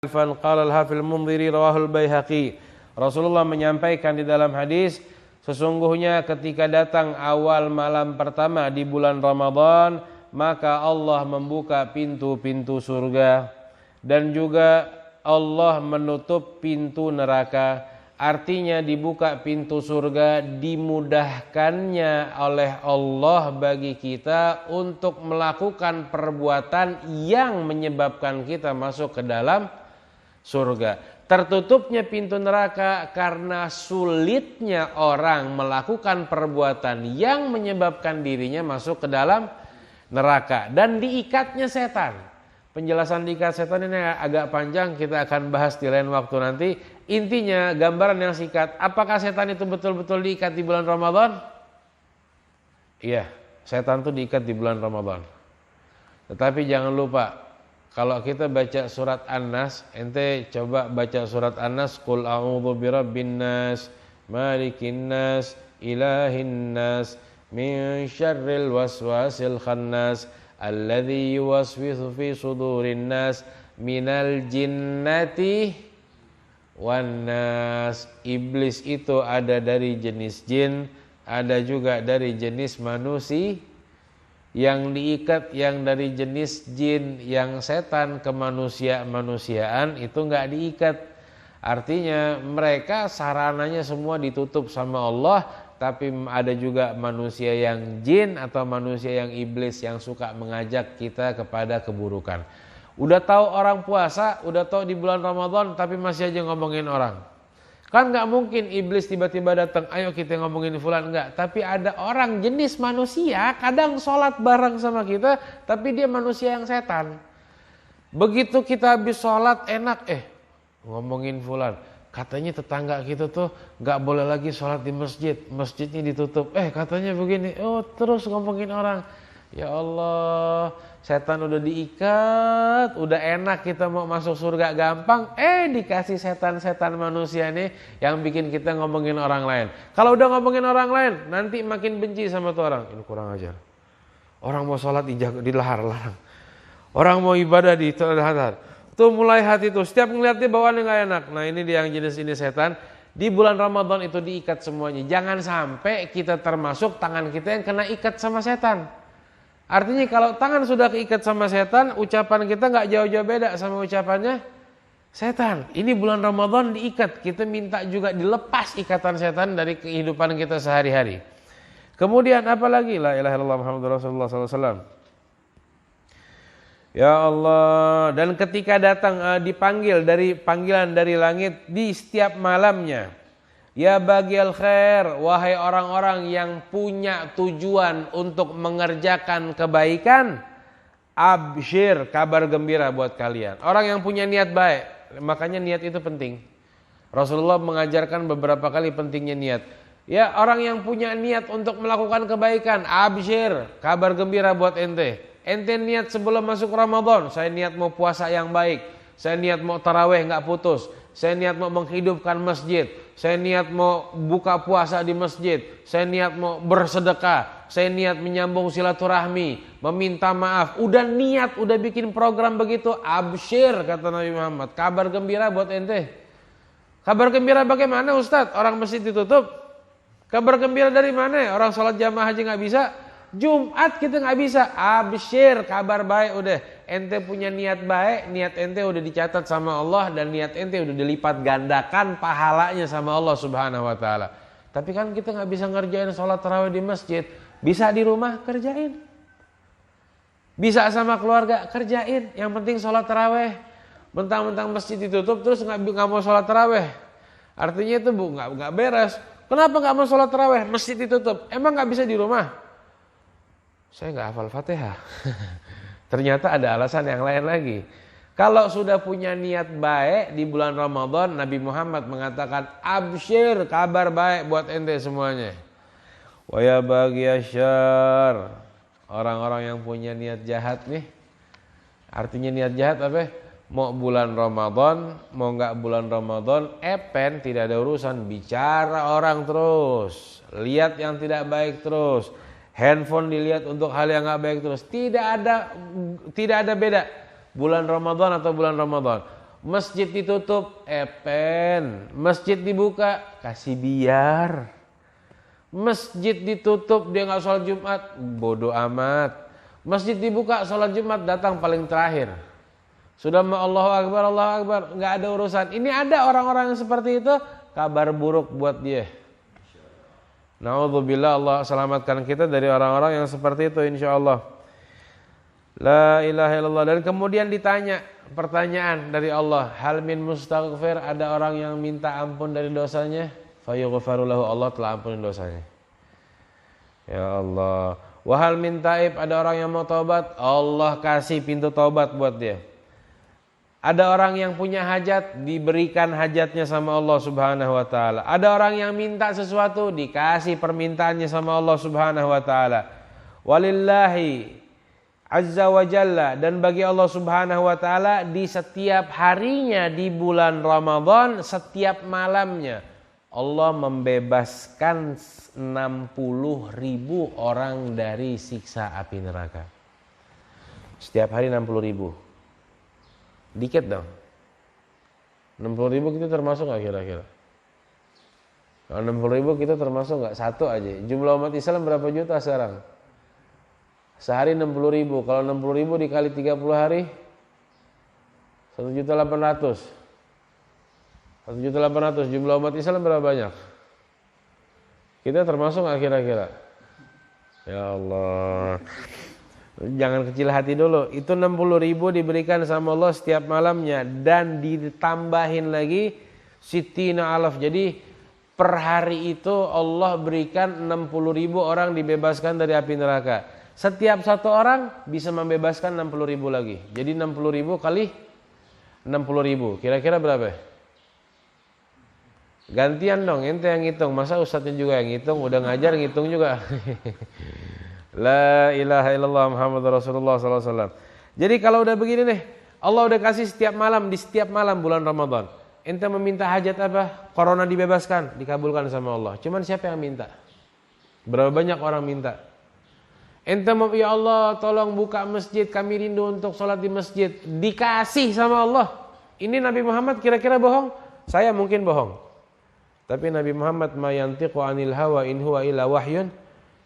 Qala al-Hafidz al-Mundhiri rawahul Baihaqi. Rasulullah menyampaikan di dalam hadis, sesungguhnya ketika datang awal malam pertama di bulan Ramadan, maka Allah membuka pintu-pintu surga dan juga Allah menutup pintu neraka. Artinya dibuka pintu surga, dimudahkannya oleh Allah bagi kita untuk melakukan perbuatan yang menyebabkan kita masuk ke dalam surga. Tertutupnya pintu neraka karena sulitnya orang melakukan perbuatan yang menyebabkan dirinya masuk ke dalam neraka, dan diikatnya setan. Penjelasan diikat setan ini agak panjang, kita akan bahas di lain waktu nanti. Intinya gambaran yang singkat, apakah setan itu betul-betul diikat di bulan Ramadan? Iya, setan itu diikat di bulan Ramadan. Tetapi jangan lupa, kalau kita baca surat An-Nas, ente coba baca surat An-Nas, Qul a'udzu birabbin nas, malikin nas, ilahin nas, min syarril waswasil khannas, alladzi yuwaswisu fi sudurin nas, minal jinnati wan nas. Iblis itu ada dari jenis jin, ada juga dari jenis manusia. Yang diikat yang dari jenis jin, yang setan ke manusiaan itu enggak diikat. Artinya mereka sarananya semua ditutup sama Allah, tapi ada juga manusia yang jin atau manusia yang iblis yang suka mengajak kita kepada keburukan. Udah tahu orang puasa, udah tahu di bulan Ramadan, tapi masih aja ngomongin orang. Kan nggak mungkin iblis tiba-tiba datang, ayo kita ngomongin fulan, enggak. Tapi ada orang jenis manusia, kadang sholat bareng sama kita, tapi dia manusia yang setan. Begitu kita habis sholat enak, ngomongin fulan. Katanya tetangga kita tuh nggak boleh lagi sholat di masjid, masjidnya ditutup. Katanya begini, terus ngomongin orang. Ya Allah, setan udah diikat, udah enak kita mau masuk surga gampang, dikasih setan-setan manusia nih yang bikin kita ngomongin orang lain. Kalau udah ngomongin orang lain, nanti makin benci sama tuh orang. Ini kurang ajar. Orang mau sholat dilarang. Orang mau ibadah ditahan. Tuh mulai hati tuh, setiap ngeliat dia bawaannya gak enak. Nah ini dia yang jenis ini setan. Di bulan Ramadan itu diikat semuanya. Jangan sampai kita termasuk tangan kita yang kena ikat sama setan. Artinya kalau tangan sudah keikat sama setan, ucapan kita nggak jauh-jauh beda sama ucapannya setan. Ini bulan Ramadan diikat, kita minta juga dilepas ikatan setan dari kehidupan kita sehari-hari. Kemudian apa lagi? La ilaha illallah Muhammadur Rasulullah sallallahu alaihi wasallam. Ya Allah, dan ketika datang dipanggil dari panggilan dari langit di setiap malamnya. Ya bagial khair, wahai orang-orang yang punya tujuan untuk mengerjakan kebaikan, absyir, kabar gembira buat kalian. Orang yang punya niat baik, makanya niat itu penting. Rasulullah mengajarkan beberapa kali pentingnya niat. Ya orang yang punya niat untuk melakukan kebaikan, absyir, kabar gembira buat ente. Ente niat sebelum masuk Ramadan, saya niat mau puasa yang baik, saya niat mau tarawih nggak putus, saya niat mau menghidupkan masjid, saya niat mau buka puasa di masjid, saya niat mau bersedekah, saya niat menyambung silaturahmi, meminta maaf. Udah niat, udah bikin program begitu, absyir kata Nabi Muhammad, kabar gembira buat ente. Kabar gembira bagaimana Ustadz? Orang masjid ditutup. Kabar gembira dari mana? Orang sholat jamaah aja nggak bisa. Jumat kita nggak bisa. Absyir, kabar baik udah. Ente punya niat baik, niat ente udah dicatat sama Allah, dan niat ente udah dilipat gandakan pahalanya sama Allah Subhanahu wa taala. Tapi kan kita nggak bisa ngerjain sholat tarawih di masjid. Bisa di rumah kerjain. Bisa sama keluarga kerjain. Yang penting sholat tarawih. Mentang-mentang masjid ditutup terus nggak mau sholat tarawih. Artinya itu nggak beres. Kenapa nggak mau sholat tarawih? Masjid ditutup. Emang nggak bisa di rumah? Saya nggak hafal Fatihah. Ternyata ada alasan yang lain lagi. Kalau sudah punya niat baik di bulan Ramadan, Nabi Muhammad mengatakan absyir, kabar baik buat ente semuanya. Wa ya baghiyasyar, orang-orang yang punya niat jahat nih. Artinya niat jahat apa? Mau bulan Ramadan, mau nggak bulan Ramadan, tidak ada urusan, bicara orang terus, lihat yang tidak baik terus. Handphone dilihat untuk hal yang nggak baik terus. Tidak ada beda bulan Ramadan atau bulan Ramadan. Masjid ditutup, masjid dibuka, kasih biar. Masjid ditutup, dia nggak sholat Jumat, bodoh amat. Masjid dibuka, sholat Jumat datang paling terakhir. Sudah Allahu Akbar, nggak ada urusan. Ini ada orang-orang yang seperti itu, kabar buruk buat dia. Na'udzubillah, Allah selamatkan kita dari orang-orang yang seperti itu insyaallah. La ilaha illallah. Dan kemudian ditanya pertanyaan dari Allah, hal min mustaghfir, ada orang yang minta ampun dari dosanya? Fayughfaru lahu, Allah telah ampuni dosanya. Ya Allah. Wa hal min taib, ada orang yang mau taubat, Allah kasih pintu taubat buat dia. Ada orang yang punya hajat, diberikan hajatnya sama Allah Subhanahu wa taala. Ada orang yang minta sesuatu, dikasih permintaannya sama Allah Subhanahu wa taala. Walillahi azza wa jalla, dan bagi Allah Subhanahu wa taala di setiap harinya di bulan Ramadan, setiap malamnya Allah membebaskan 60.000 orang dari siksa api neraka. Setiap hari 60.000. Dikit dong. 60.000 kita termasuk gak kira-kira? Kalau 60.000 kita termasuk gak? Satu aja. Jumlah umat Islam berapa juta sekarang? Sehari 60.000. Kalau 60.000 dikali 30 hari 1.800.000. 1.800.000. Jumlah umat Islam berapa banyak? Kita termasuk gak kira-kira? Ya Allah. Jangan kecil hati dulu. Itu 60.000 diberikan sama Allah setiap malamnya. Dan ditambahin lagi sitina alaf. Jadi per hari itu Allah berikan 60.000 orang dibebaskan dari api neraka. Setiap satu orang bisa membebaskan 60.000 lagi. Jadi 60.000 kali 60.000. Kira-kira berapa? Gantian dong, ente yang ngitung. Masa ustadznya juga yang ngitung? Udah ngajar ngitung juga. La ilaha illallah Muhammad Rasulullah SAW. Jadi kalau udah begini nih, Allah udah kasih setiap malam, di setiap malam bulan Ramadan. Ente meminta hajat apa? Corona dibebaskan, dikabulkan sama Allah. Cuman siapa yang minta? Berapa banyak orang minta? Ente mau, ya Allah tolong buka masjid, kami rindu untuk sholat di masjid. Dikasih sama Allah. Ini Nabi Muhammad kira-kira bohong? Saya mungkin bohong. Tapi Nabi Muhammad ma yantiqu anil hawa in huwa illa wahyun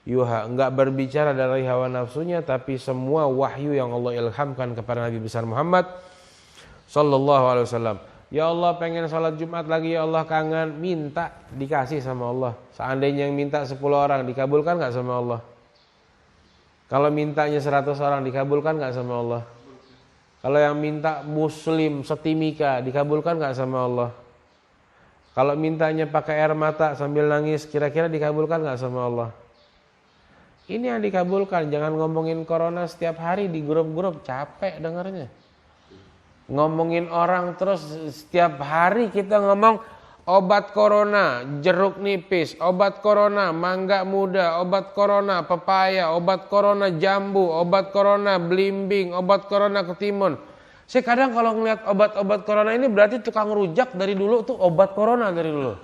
yuha, enggak berbicara dari hawa nafsunya, tapi semua wahyu yang Allah ilhamkan kepada Nabi besar Muhammad sallallahu alaihi wasallam. Ya Allah pengen salat Jumat lagi, ya Allah kangen, minta, dikasih sama Allah. Seandainya yang minta 10 orang, dikabulkan enggak sama Allah? Kalau mintanya 100 orang, dikabulkan enggak sama Allah? Kalau yang minta muslim setimika, dikabulkan enggak sama Allah? Kalau mintanya pakai air mata sambil nangis, kira-kira dikabulkan enggak sama Allah? Ini yang dikabulkan. Jangan ngomongin corona setiap hari di grup-grup, capek dengarnya. Ngomongin orang terus setiap hari kita ngomong obat corona, jeruk nipis, obat corona, mangga muda, obat corona, pepaya, obat corona, jambu, obat corona, belimbing, obat corona, ketimun. Saya kadang kalau ngeliat obat-obat corona ini berarti tukang rujak dari dulu tuh obat corona dari dulu.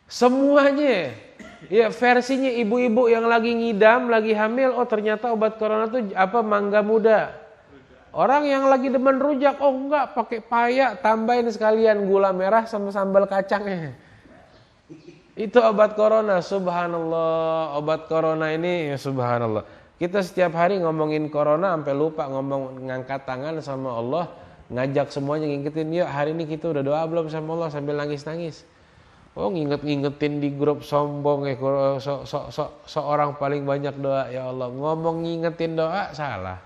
Semuanya. Ya versinya ibu-ibu yang lagi ngidam, lagi hamil, oh ternyata obat corona tuh apa, mangga muda. Orang yang lagi demen rujak, oh enggak, pakai paya, tambahin sekalian gula merah sama sambal kacangnya. Itu obat corona, subhanallah. Obat corona ini subhanallah. Kita setiap hari ngomongin corona sampai lupa ngomong, ngangkat tangan sama Allah, ngajak semuanya ngingetin, yuk hari ini kita udah doa belum sama Allah sambil nangis-nangis. Oh ngingetin di grup sombong ya, seorang paling banyak doa, ya Allah. Ngomong ngingetin doa salah.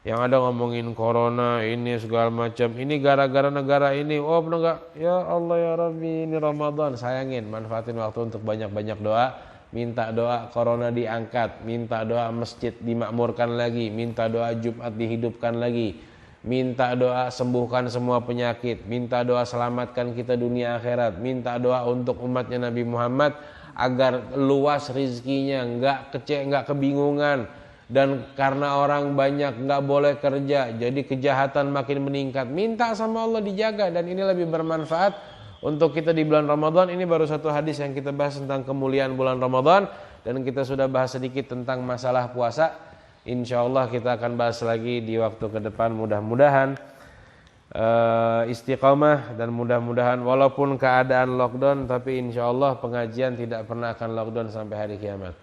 Yang ada ngomongin corona ini segala macam. Ini gara-gara negara ini. Oh enggak, ya Allah ya Rabbi, ini Ramadan. Sayangin, manfaatin waktu untuk banyak-banyak doa. Minta doa corona diangkat, minta doa masjid dimakmurkan lagi, minta doa Jumat dihidupkan lagi. Minta doa sembuhkan semua penyakit, minta doa selamatkan kita dunia akhirat, minta doa untuk umatnya Nabi Muhammad agar luas rizkinya, enggak kebingungan, dan karena orang banyak enggak boleh kerja, jadi kejahatan makin meningkat. Minta sama Allah dijaga, dan ini lebih bermanfaat untuk kita di bulan Ramadan. Ini baru satu hadis yang kita bahas tentang kemuliaan bulan Ramadan, dan kita sudah bahas sedikit tentang masalah puasa. Insya Allah kita akan bahas lagi di waktu ke depan, mudah-mudahan istiqamah, dan mudah-mudahan walaupun keadaan lockdown tapi insya Allah pengajian tidak pernah akan lockdown sampai hari kiamat.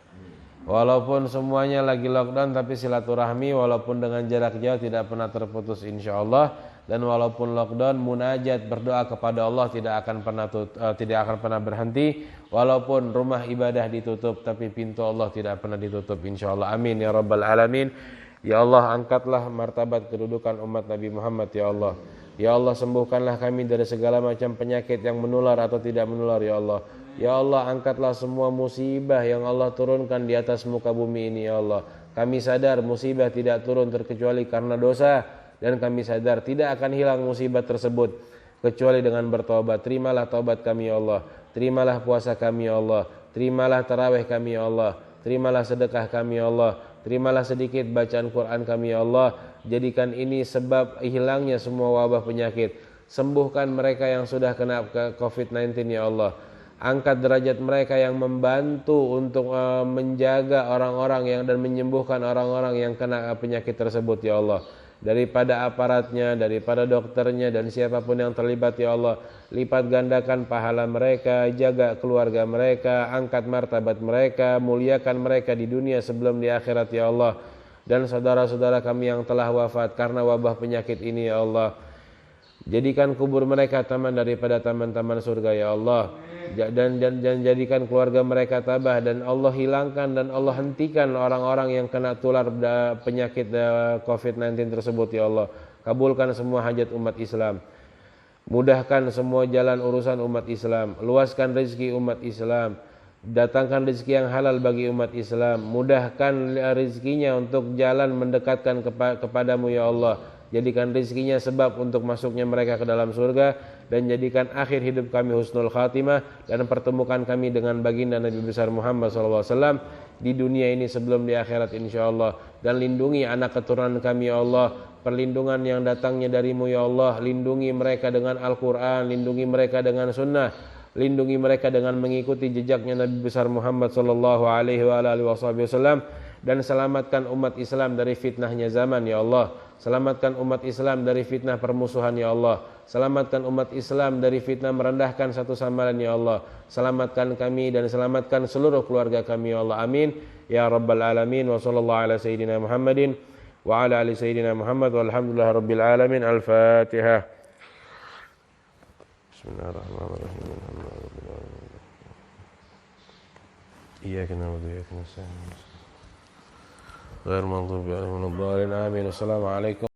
Walaupun semuanya lagi lockdown tapi silaturahmi walaupun dengan jarak jauh tidak pernah terputus insya Allah. Dan walaupun lockdown, munajat berdoa kepada Allah tidak akan pernah berhenti. Walaupun rumah ibadah ditutup tapi pintu Allah tidak pernah ditutup insya Allah. Amin ya rabbal alamin. Ya Allah, angkatlah martabat kedudukan umat Nabi Muhammad ya Allah. Ya Allah, sembuhkanlah kami dari segala macam penyakit yang menular atau tidak menular ya Allah. Ya Allah, angkatlah semua musibah yang Allah turunkan di atas muka bumi ini ya Allah. Kami sadar musibah tidak turun terkecuali karena dosa, dan kami sadar tidak akan hilang musibah tersebut kecuali dengan bertobat. Terimalah taubat kami ya Allah. Terimalah puasa kami ya Allah. Terimalah tarawih kami ya Allah. Terimalah sedekah kami ya Allah. Terimalah sedikit bacaan Quran kami ya Allah. Jadikan ini sebab hilangnya semua wabah penyakit. Sembuhkan mereka yang sudah kena COVID-19 ya Allah. Angkat derajat mereka yang membantu untuk menjaga orang-orang dan menyembuhkan orang-orang yang kena penyakit tersebut ya Allah. Daripada aparatnya, daripada dokternya dan siapapun yang terlibat ya Allah, lipat gandakan pahala mereka, jaga keluarga mereka, angkat martabat mereka, muliakan mereka di dunia sebelum di akhirat ya Allah. Dan saudara-saudara kami yang telah wafat karena wabah penyakit ini ya Allah, jadikan kubur mereka taman daripada taman-taman surga ya Allah. Dan jadikan keluarga mereka tabah, dan Allah hilangkan dan Allah hentikan orang-orang yang kena tular penyakit COVID-19 tersebut ya Allah. Kabulkan semua hajat umat Islam, mudahkan semua jalan urusan umat Islam, luaskan rezeki umat Islam, datangkan rezeki yang halal bagi umat Islam, mudahkan rezekinya untuk jalan mendekatkan kepadamu ya Allah. Jadikan rezekinya sebab untuk masuknya mereka ke dalam surga, dan jadikan akhir hidup kami husnul khatimah, dan pertemukan kami dengan baginda Nabi besar Muhammad SAW di dunia ini sebelum di akhirat insyaallah. Dan lindungi anak keturunan kami ya Allah, perlindungan yang datangnya darimu ya Allah. Lindungi mereka dengan Al-Quran, lindungi mereka dengan sunnah, lindungi mereka dengan mengikuti jejaknya Nabi besar Muhammad SAW. Dan selamatkan umat Islam dari fitnahnya zaman ya Allah. Selamatkan umat Islam dari fitnah permusuhan ya Allah. Selamatkan umat Islam dari fitnah merendahkan satu sama lain ya Allah. Selamatkan kami dan selamatkan seluruh keluarga kami ya Allah. Amin ya rabbal alamin. Wa sallallahu ala sayyidina Muhammadin wa ala ali sayyidina Muhammad walhamdulillah rabbil alamin. Al-Fatihah. Bismillahirrahmanirrahim. Iyyaka na'budu wa iyyaka nasta'in. غير مغضوب عليهم ولا الضالين. آمين. السلام عليكم.